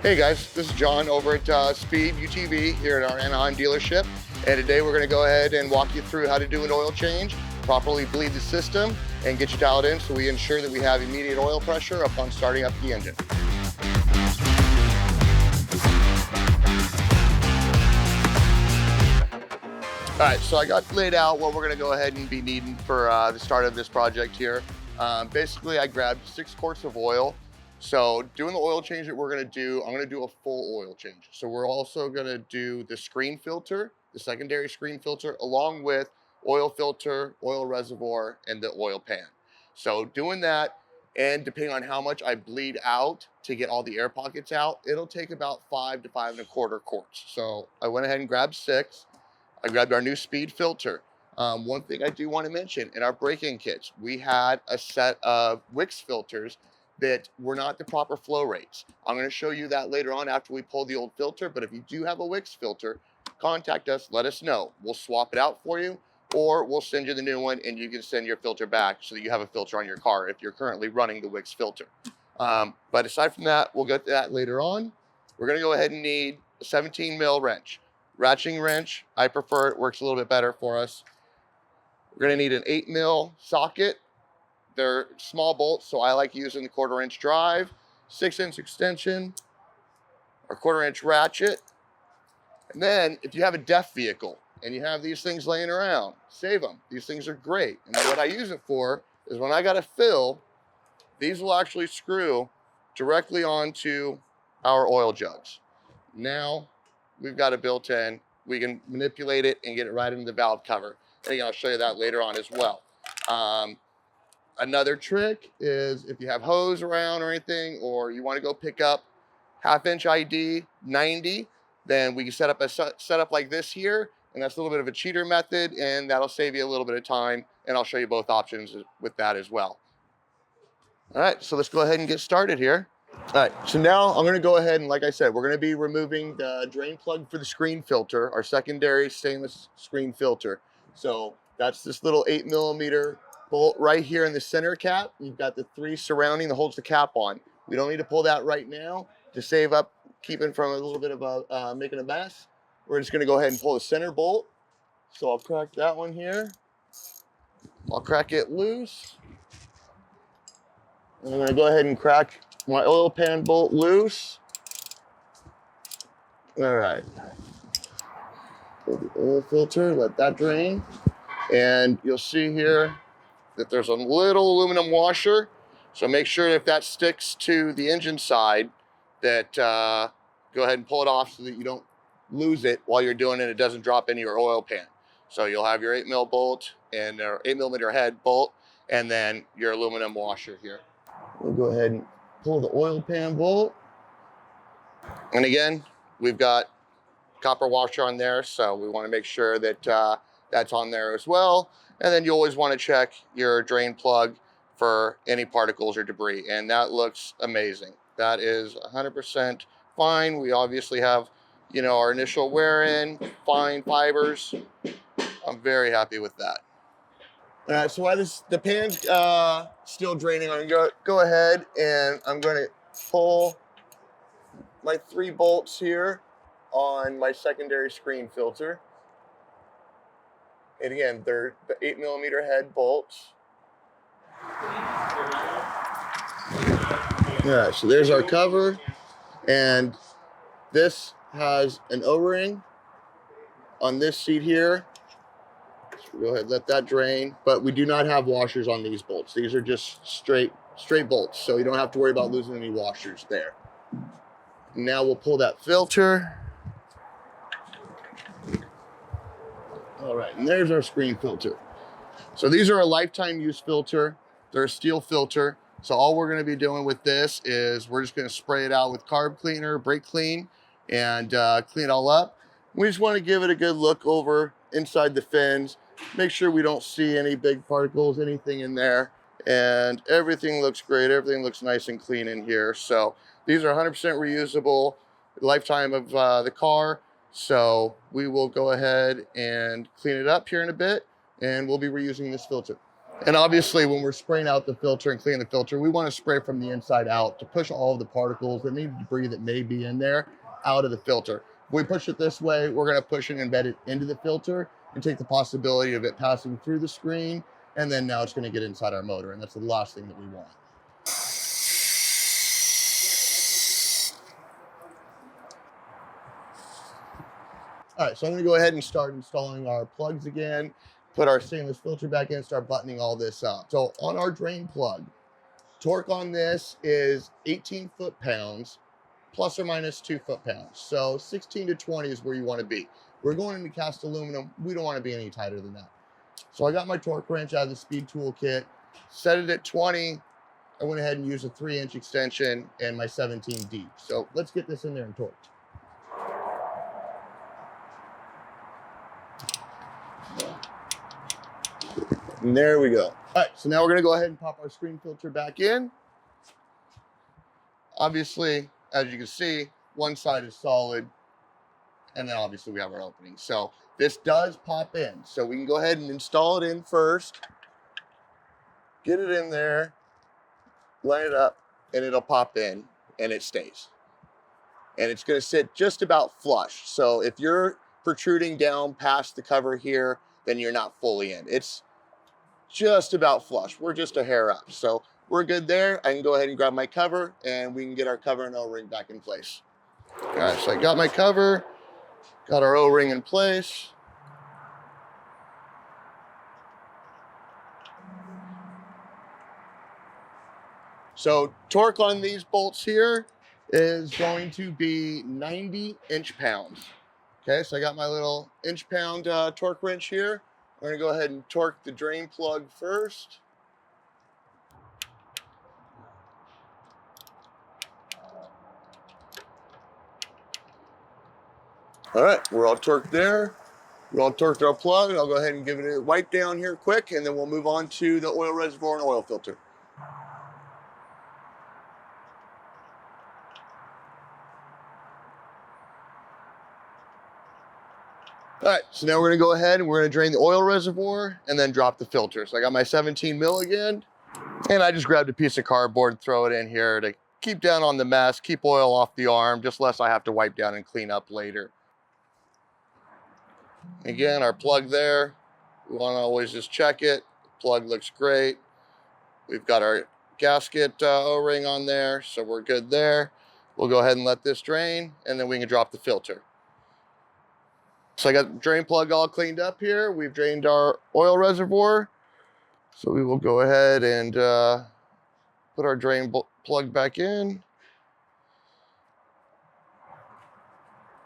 Hey guys, this is John over at Speed UTV here at our Anaheim dealership. And today we're gonna go ahead and walk you through how to do an oil change, properly bleed the system, and get you dialed in so we ensure that we have immediate oil pressure upon starting up the engine. All right, so I got laid out what we're gonna go ahead and be needing for the start of this project here. Basically, I grabbed 6 quarts of oil. So doing the oil change that we're gonna do, I'm gonna do a full oil change. So we're also gonna do the screen filter, the secondary screen filter, along with oil filter, oil reservoir, and the oil pan. So doing that, and depending on how much I bleed out to get all the air pockets out, it'll take about 5 to 5.25 quarts. So I went ahead and grabbed 6. I grabbed our new speed filter. One thing I do want to mention, in our break-in kits, we had a set of Wix filters that were not the proper flow rates. I'm going to show you that later on after we pull the old filter, but if you do have a Wix filter, contact us, let us know. We'll swap it out for you, or we'll send you the new one and you can send your filter back so that you have a filter on your car if you're currently running the Wix filter. But aside from that, we'll get to that later on. We're going to go ahead and need a 17 mil wrench. Ratcheting wrench, I prefer it, works a little bit better for us. We're going to need an 8 mil socket. They're small bolts, so I like using the 1/4 inch drive, 6-inch extension, or 1/4 inch ratchet. And then if you have a deaf vehicle and you have these things laying around, save them. These things are great. And what I use it for is when I got to fill, these will actually screw directly onto our oil jugs. Now we've got it built in. We can manipulate it and get it right into the valve cover. And again, I'll show you that later on as well. Another trick is if you have hose around or anything, or you want to go pick up 1/2 inch ID 90, then we can set up a setup like this here. And that's a little bit of a cheater method, and that'll save you a little bit of time. And I'll show you both options with that as well. All right, so let's go ahead and get started here. All right, so now I'm gonna go ahead and, like I said, we're gonna be removing the drain plug for the screen filter, our secondary stainless screen filter. So that's this little 8 millimeter bolt right here in the center cap. You've got the 3 surrounding that holds the cap on. We don't need to pull that right now to save up, keeping from a little bit of a, making a mess. We're just gonna go ahead and pull the center bolt. So I'll crack that one here. I'll crack it loose. And I'm gonna go ahead and crack my oil pan bolt loose. All right. Pull the oil filter, let that drain. And you'll see here that there's a little aluminum washer. So make sure if that sticks to the engine side that go ahead and pull it off so that you don't lose it while you're doing it. It doesn't drop into your oil pan. So you'll have your 8 mil bolt and our 8 millimeter head bolt, and then your aluminum washer here. We'll go ahead and pull the oil pan bolt. And again, we've got copper washer on there, so we want to make sure that that's on there as well. And then you always want to check your drain plug for any particles or debris, and that looks amazing. That is 100% fine. We obviously have, you know, our initial wear in, fine fibers. I'm very happy with that. All right, so while the pan's still draining, I'm gonna go ahead and I'm gonna pull my 3 bolts here on my secondary screen filter. And again, they're the 8 millimeter head bolts. Yeah, so there's our cover, and this has an O-ring on this seat here. So go ahead and let that drain, but we do not have washers on these bolts. These are just straight bolts, so you don't have to worry about losing any washers there. Now we'll pull that filter. All right, and there's our screen filter. So these are a lifetime use filter. They're a steel filter. So all we're gonna be doing with this is we're just gonna spray it out with carb cleaner, brake clean, and clean it all up. We just wanna give it a good look over inside the fins, make sure we don't see any big particles, anything in there. And everything looks great. Everything looks nice and clean in here. So these are 100% reusable, lifetime of the car. So we will go ahead and clean it up here in a bit, and we'll be reusing this filter. And obviously when we're spraying out the filter and cleaning the filter, we want to spray from the inside out to push all of the particles and any debris that may be in there out of the filter. If we push it this way, we're going to push it and embed it into the filter and take the possibility of it passing through the screen, and then now it's going to get inside our motor, and that's the last thing that we want. All right, so I'm going to go ahead and start installing our plugs again, put our stainless filter back in, start buttoning all this up. So on our drain plug, torque on this is 18 foot-pounds, plus or minus 2 foot-pounds. So 16 to 20 is where you want to be. We're going into cast aluminum. We don't want to be any tighter than that. So I got my torque wrench out of the speed tool kit, set it at 20. I went ahead and used a 3-inch extension and my 17 deep. So let's get this in there and torqued. And there we go. All right, so now we're going to go ahead and pop our screen filter back in. Obviously, as you can see, one side is solid, and then obviously we have our opening. So this does pop in. So we can go ahead and install it in first, get it in there, line it up, and it'll pop in, and it stays. And it's going to sit just about flush. So if you're protruding down past the cover here, then you're not fully in. It's just about flush. We're just a hair up. So we're good there. I can go ahead and grab my cover, and we can get our cover and O-ring back in place. All right, so I got my cover, got our O-ring in place. So torque on these bolts here is going to be 90 inch-pounds. Okay, so I got my little inch-pound torque wrench here. I'm gonna go ahead and torque the drain plug first. All right, we're all torqued there. We're all torqued our plug. I'll go ahead and give it a wipe down here quick, and then we'll move on to the oil reservoir and oil filter. All right, so now we're gonna go ahead and we're gonna drain the oil reservoir and then drop the filter. So I got my 17 mil again, and I just grabbed a piece of cardboard and throw it in here to keep down on the mess, keep oil off the arm, just less I have to wipe down and clean up later. Again, our plug there, we wanna always just check it. The plug looks great. We've got our gasket O-ring on there, so we're good there. We'll go ahead and let this drain, and then we can drop the filter. So I got the drain plug all cleaned up here. We've drained our oil reservoir. So we will go ahead and put our drain plug back in.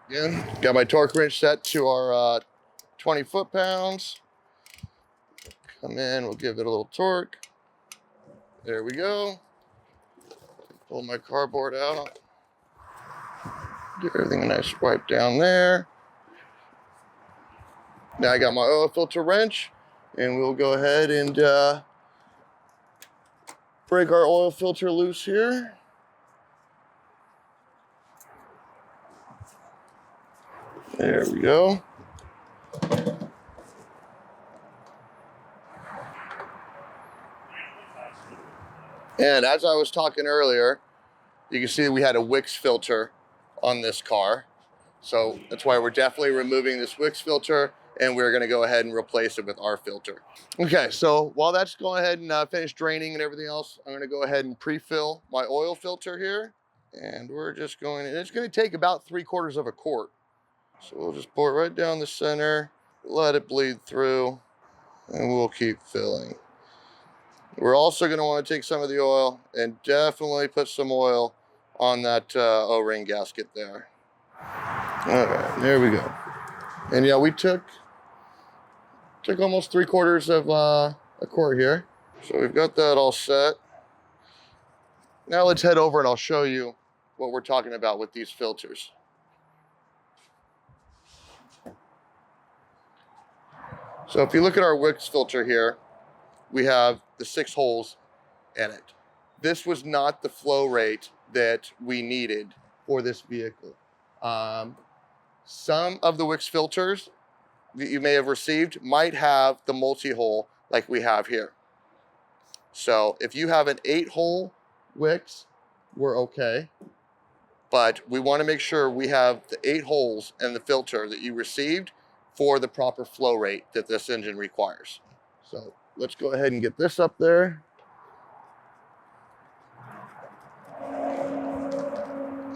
Again, got my torque wrench set to our 20 foot-pounds. Come in, we'll give it a little torque. There we go. Pull my cardboard out. Give everything a nice wipe down there. Now I got my oil filter wrench, and we'll go ahead and break our oil filter loose here. There we go. And as I was talking earlier, you can see we had a Wix filter on this car. So that's why we're definitely removing this Wix filter, and we're gonna go ahead and replace it with our filter. Okay, so while that's going ahead and finish draining and everything else, I'm gonna go ahead and pre-fill my oil filter here. And we're just going, and it's gonna take about 3/4 of a quart. So we'll just pour it right down the center, let it bleed through, and we'll keep filling. We're also gonna wanna take some of the oil and definitely put some oil on that O-ring gasket there. All right, there we go. And yeah, we took almost 3/4 of a quart here. So we've got that all set. Now let's head over and I'll show you what we're talking about with these filters. So if you look at our Wix filter here, we have the 6 holes in it. This was not the flow rate that we needed for this vehicle. Some of the Wix filters that you may have received might have the multi-hole like we have here. So if you have an 8-hole wicks, we're okay. But we want to make sure we have the 8 holes and the filter that you received for the proper flow rate that this engine requires. So let's go ahead and get this up there.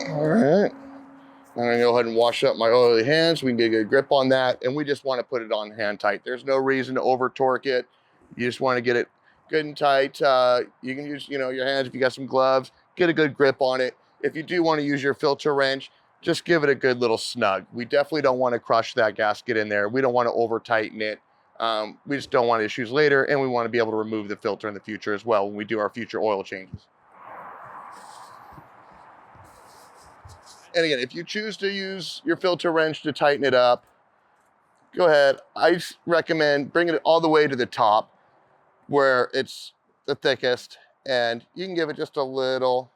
All right. I'm gonna go ahead and wash up my oily hands. We can get a good grip on that, and we just want to put it on hand tight. There's no reason to over torque it. You just want to get it good and tight. You can use, your hands if you got some gloves. Get a good grip on it. If you do want to use your filter wrench, just give it a good little snug. We definitely don't want to crush that gasket in there. We don't want to over tighten it. We just don't want issues later, and we want to be able to remove the filter in the future as well when we do our future oil changes. And again, if you choose to use your filter wrench to tighten it up, go ahead. I recommend bringing it all the way to the top where it's the thickest, and you can give it just a little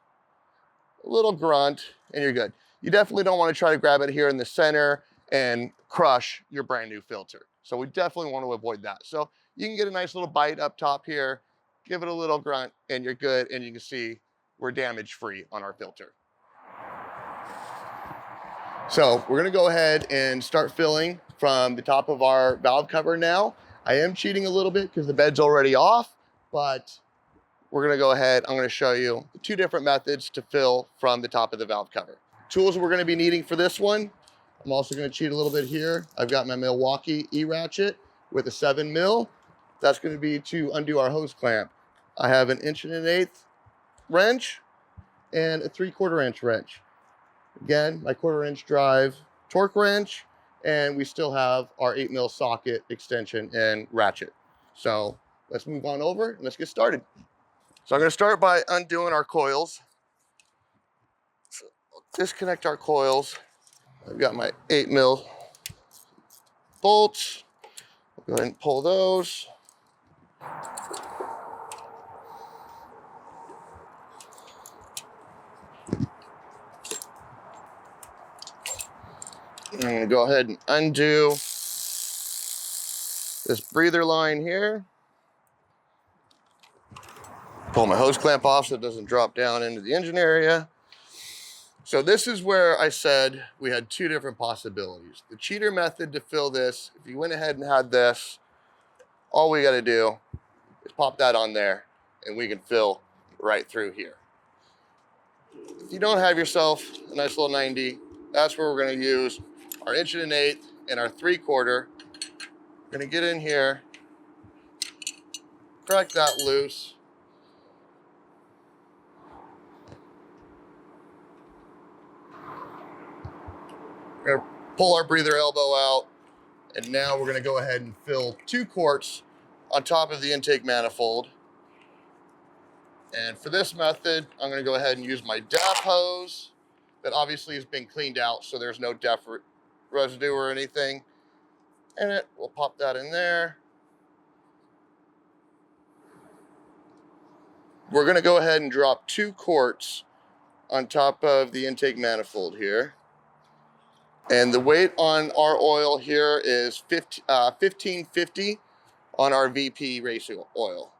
grunt and you're good. You definitely don't want to try to grab it here in the center and crush your brand new filter. So we definitely want to avoid that. So you can get a nice little bite up top here, give it a little grunt, and you're good. And you can see we're damage free on our filter. So we're gonna go ahead and start filling from the top of our valve cover now. I am cheating a little bit because the bed's already off, but we're gonna go ahead, I'm gonna show you 2 different methods to fill from the top of the valve cover. Tools we're gonna be needing for this one, I'm also gonna cheat a little bit here. I've got my Milwaukee E-ratchet with a 7 mil. That's gonna be to undo our hose clamp. I have an 1 1/8" wrench and a 3/4 inch wrench. Again, my 1/4 inch drive torque wrench, and we still have our 8 mil socket extension and ratchet. So let's move on over and let's get started. So I'm gonna start by undoing our coils. So I'll disconnect our coils. I've got my 8 mil bolts. I'll go ahead and pull those. I'm gonna go ahead and undo this breather line here. Pull my hose clamp off so it doesn't drop down into the engine area. So this is where I said we had 2 different possibilities. The cheater method to fill this, if you went ahead and had this, all we gotta do is pop that on there and we can fill right through here. If you don't have yourself a nice little 90, that's where we're gonna use our 1 1/8" and our 3/4. We're gonna get in here, crack that loose. We're gonna pull our breather elbow out, and now we're gonna go ahead and fill 2 quarts on top of the intake manifold. And for this method, I'm gonna go ahead and use my DAP hose that obviously has been cleaned out, so there's no DEF residue or anything in it. We'll pop that in there. We're gonna go ahead and drop 2 quarts on top of the intake manifold here. And the weight on our oil here is 1550 on our VP ratio oil.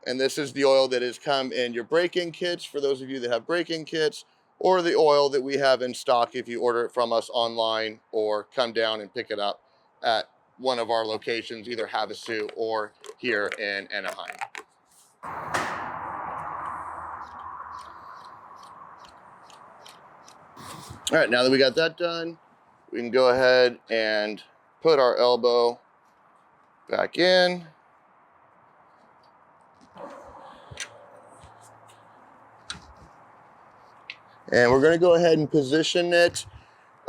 And this is the oil that has come in your break-in kits for those of you that have break-in kits, or the oil that we have in stock if you order it from us online or come down and pick it up at one of our locations, either Havasu or here in Anaheim. All right, now that we got that done, we can go ahead and put our elbow back in. And we're gonna go ahead and position it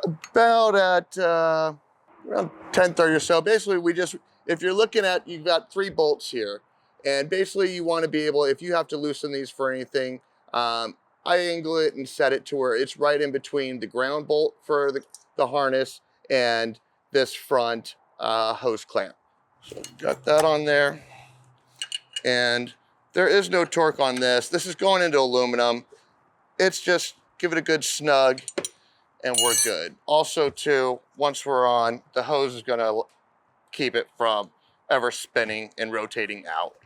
about at around 1030 or so. Basically, if you're looking at, you've got 3 bolts here. And basically you wanna be able, if you have to loosen these for anything, I angle it and set it to where it's right in between the ground bolt for the harness and this front hose clamp. So got that on there. And there is no torque on this. This is going into aluminum. It's just give it a good snug and we're good. Also too, once we're on, the hose is gonna keep it from ever spinning and rotating out.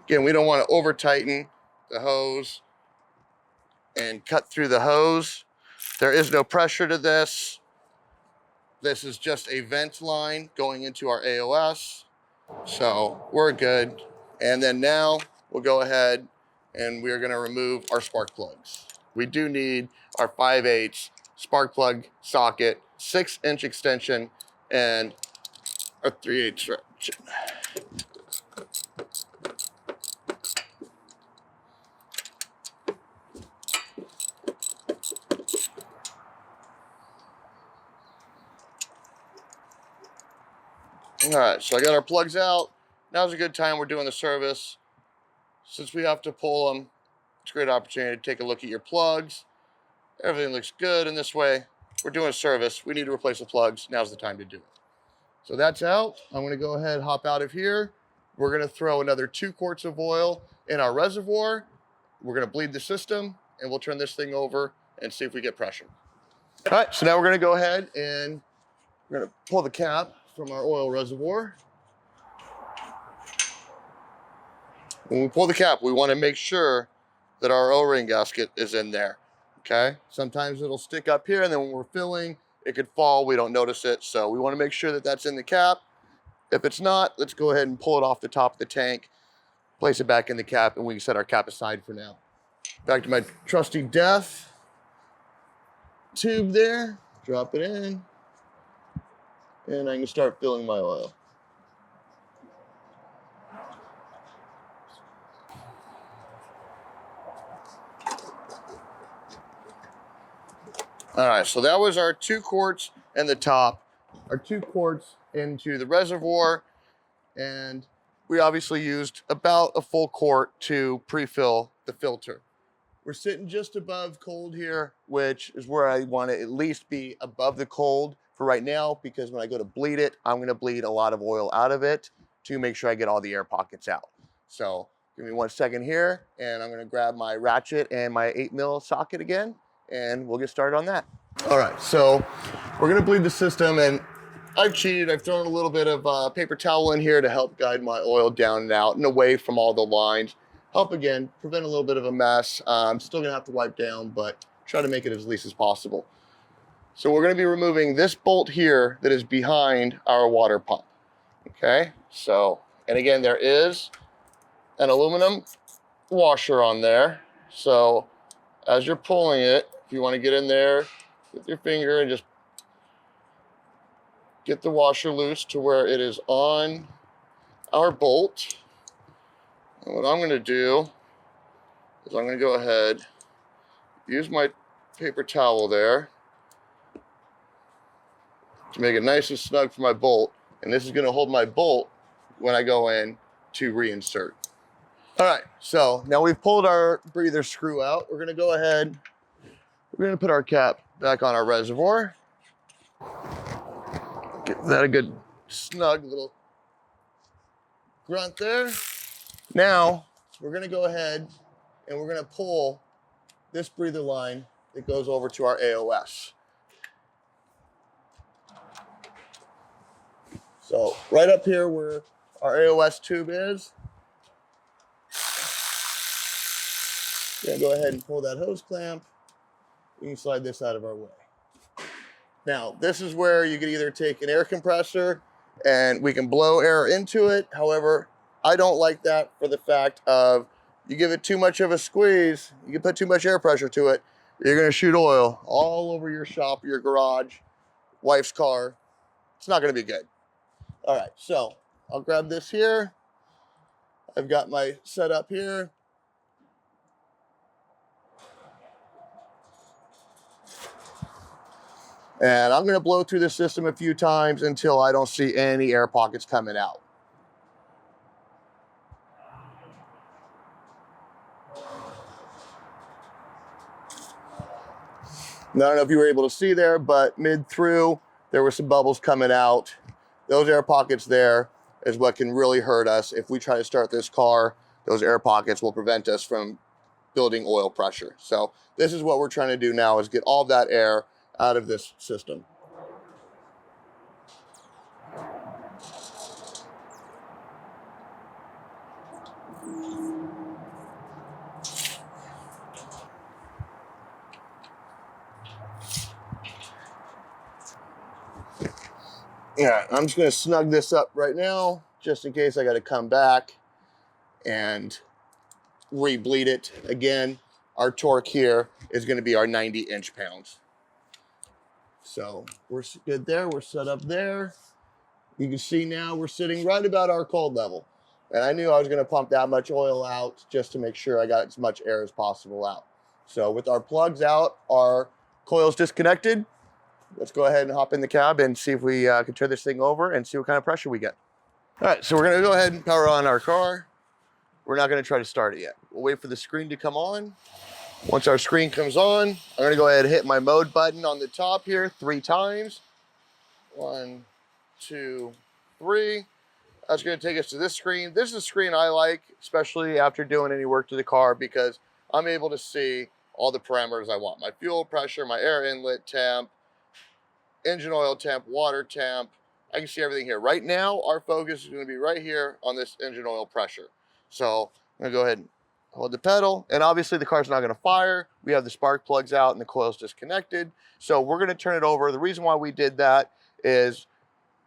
Again, we don't want to over tighten the hose and cut through the hose. There is no pressure to this. This is just a vent line going into our AOS. So we're good. And then now we'll go ahead and we're gonna remove our spark plugs. We do need our 5/8 spark plug socket, 6-inch extension, and a 3/8 stretch. All right, so I got our plugs out. Now's a good time, we're doing the service. Since we have to pull them, it's a great opportunity to take a look at your plugs. Everything looks good in this way. We're doing a service. We need to replace the plugs. Now's the time to do it. So that's out. I'm gonna go ahead and hop out of here. We're gonna throw another 2 quarts of oil in our reservoir. We're gonna bleed the system and we'll turn this thing over and see if we get pressure. All right, so now we're gonna go ahead and we're gonna pull the cap from our oil reservoir. When we pull the cap, we wanna make sure that our O-ring gasket is in there, okay? Sometimes it'll stick up here and then when we're filling, it could fall, we don't notice it. So we wanna make sure that that's in the cap. If it's not, let's go ahead and pull it off the top of the tank, place it back in the cap, and we can set our cap aside for now. Back to my trusty DEF tube there, drop it in, and I can start filling my oil. All right, so that was our 2 quarts in the top, our 2 quarts into the reservoir, and we obviously used about a full quart to pre-fill the filter. We're sitting just above cold here, which is where I want to at least be above the cold for right now, because when I go to bleed it, I'm going to bleed a lot of oil out of it to make sure I get all the air pockets out. So give me 1 second here, and I'm going to grab my ratchet and my 8mm socket again, and we'll get started on that. All right, so we're going to bleed the system, and I've cheated. I've thrown a little bit of paper towel in here to help guide my oil down and out and away from all the lines. Help, again, prevent a little bit of a mess. I'm still gonna have to wipe down, but try to make it as least as possible. So we're gonna be removing this bolt here that is behind our water pump, okay? So, and again, there is an aluminum washer on there. So as you're pulling it, if you wanna get in there with your finger and just get the washer loose to where it is on our bolt. And what I'm gonna do is I'm gonna go ahead, use my paper towel there to make it nice and snug for my bolt. And this is gonna hold my bolt when I go in to reinsert. All right, so now we've pulled our breather screw out. We're gonna go ahead, we're gonna put our cap back on our reservoir. Give that a good snug little grunt there. Now, we're gonna go ahead and we're gonna pull this breather line that goes over to our AOS. So right up here where our AOS tube is, we're gonna go ahead and pull that hose clamp. We can slide this out of our way. Now, this is where you can either take an air compressor and we can blow air into it. However, I don't like that for the fact of you give it too much of a squeeze, you can put too much air pressure to it, you're gonna shoot oil all over your shop, your garage, wife's car. It's not gonna be good. All right, so I'll grab this here. I've got my setup here. And I'm gonna blow through the system a few times until I don't see any air pockets coming out. Now, I don't know if you were able to see there, but mid through, there were some bubbles coming out. Those air pockets there is what can really hurt us. If we try to start this car, those air pockets will prevent us from building oil pressure. So this is what we're trying to do now, is get all that air out of this system. Yeah, I'm just gonna snug this up right now, just in case I gotta come back and re-bleed it again. Our torque here is gonna be our 90 inch-pounds. So we're good there, we're set up there. You can see now we're sitting right about our cold level. And I knew I was gonna pump that much oil out just to make sure I got as much air as possible out. So with our plugs out, our coils disconnected, let's go ahead and hop in the cab and see if we can turn this thing over and see what kind of pressure we get. All right, so we're gonna go ahead and power on our car. We're not gonna try to start it yet. We'll wait for the screen to come on. Once our screen comes on, I'm gonna go ahead and hit my mode button on the top here 3 times. 1, 2, 3. That's gonna take us to this screen. This is a screen I like, especially after doing any work to the car, because I'm able to see all the parameters I want. My fuel pressure, my air inlet temp, engine oil temp, water temp. I can see everything here. Right now, our focus is gonna be right here on this engine oil pressure. So I'm gonna go ahead and hold the pedal, and obviously the car's not gonna fire. We have the spark plugs out and the coil's disconnected. So we're gonna turn it over. The reason why we did that is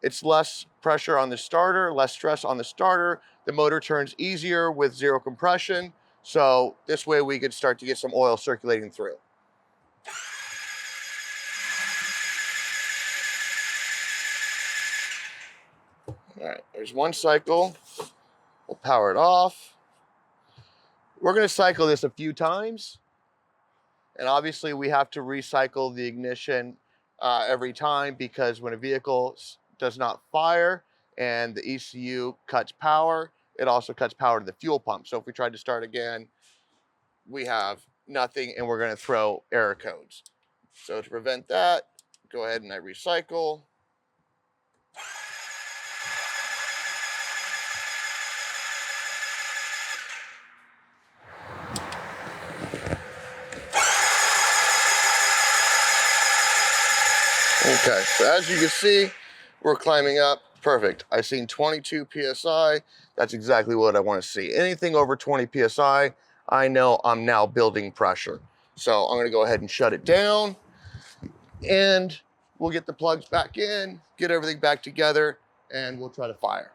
it's less pressure on the starter, less stress on the starter. The motor turns easier with 0 compression. So this way we could start to get some oil circulating through. All right, there's 1 cycle. We'll power it off. We're gonna cycle this a few times. And obviously we have to recycle the ignition every time, because when a vehicle does not fire and the ECU cuts power, it also cuts power to the fuel pump. So if we tried to start again, we have nothing and we're gonna throw error codes. So to prevent that, go ahead and I recycle. Okay, so as you can see, we're climbing up. Perfect. I seen 22 PSI. That's exactly what I want to see. Anything over 20 PSI, I know I'm now building pressure. So I'm gonna go ahead and shut it down, and we'll get the plugs back in, get everything back together, and we'll try to fire.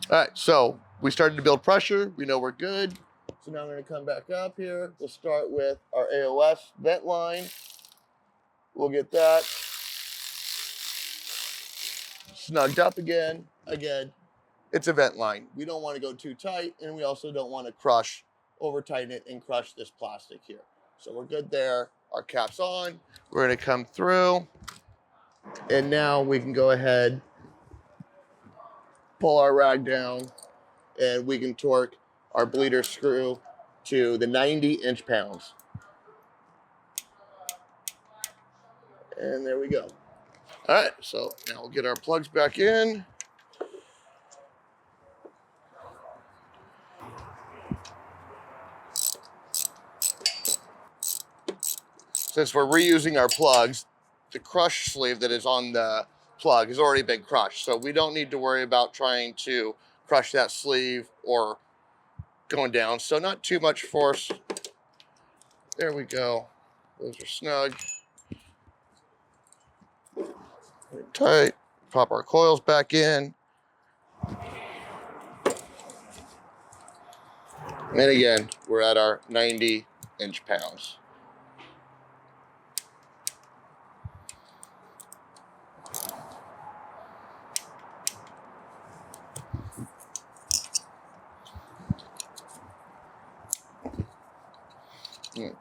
All right, so we started to build pressure. We know we're good. So now I'm gonna come back up here. We'll start with our AOS vent line. We'll get that snugged up again. Again, it's a vent line. We don't want to go too tight, and we also don't want to over tighten it and crush this plastic here. So we're good there. Our cap's on. We're gonna come through, and now we can go ahead, pull our rag down, and we can torque our bleeder screw to the 90 inch-pounds. And there we go. All right, so now we'll get our plugs back in. Since we're reusing our plugs, the crush sleeve that is on the plug has already been crushed. So we don't need to worry about trying to crush that sleeve or going down. So not too much force. There we go. Those are snug. Tight. Pop our coils back in. And again, we're at our 90 inch-pounds.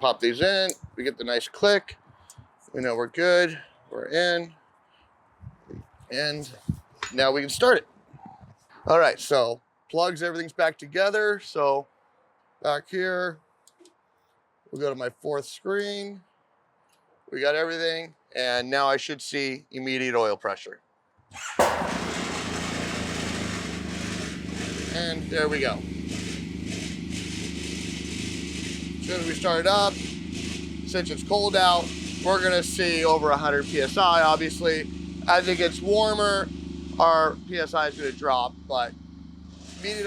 Pop these in, we get the nice click. We know we're good, we're in, and now we can start it. All right, so plugs, everything's back together. So back here, we'll go to my 4th screen. We got everything, and now I should see immediate oil pressure. And there we go. As soon as we start it up, since it's cold out, we're gonna see over 100 PSI, obviously. As it gets warmer, our PSI is gonna drop, but immediate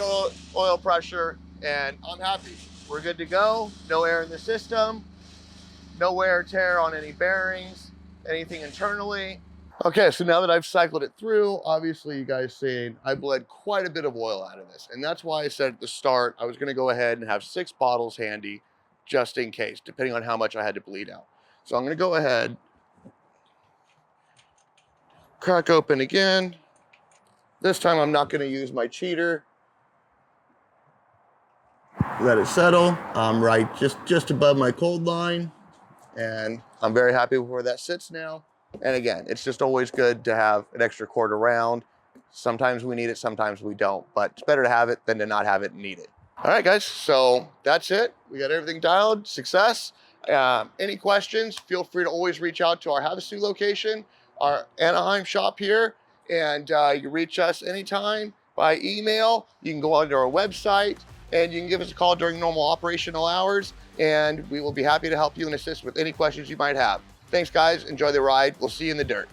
oil pressure and I'm happy. We're good to go. No air in the system, no wear or tear on any bearings, anything internally. Okay, so now that I've cycled it through, obviously you guys seen I bled quite a bit of oil out of this. And that's why I said at the start, I was gonna go ahead and have 6 bottles handy just in case, depending on how much I had to bleed out. So I'm gonna go ahead, crack open again. This time I'm not gonna use my cheater. Let it settle. I'm right just above my cold line. And I'm very happy with where that sits now. And again, it's just always good to have an extra quart around. Sometimes we need it, sometimes we don't, but it's better to have it than to not have it and need it. All right, guys, so that's it. We got everything dialed, success. Any questions, feel free to always reach out to our Havasu location, our Anaheim shop here, and you can reach us anytime by email. You can go onto our website, and you can give us a call during normal operational hours, and we will be happy to help you and assist with any questions you might have. Thanks, guys. Enjoy the ride. We'll see you in the dirt.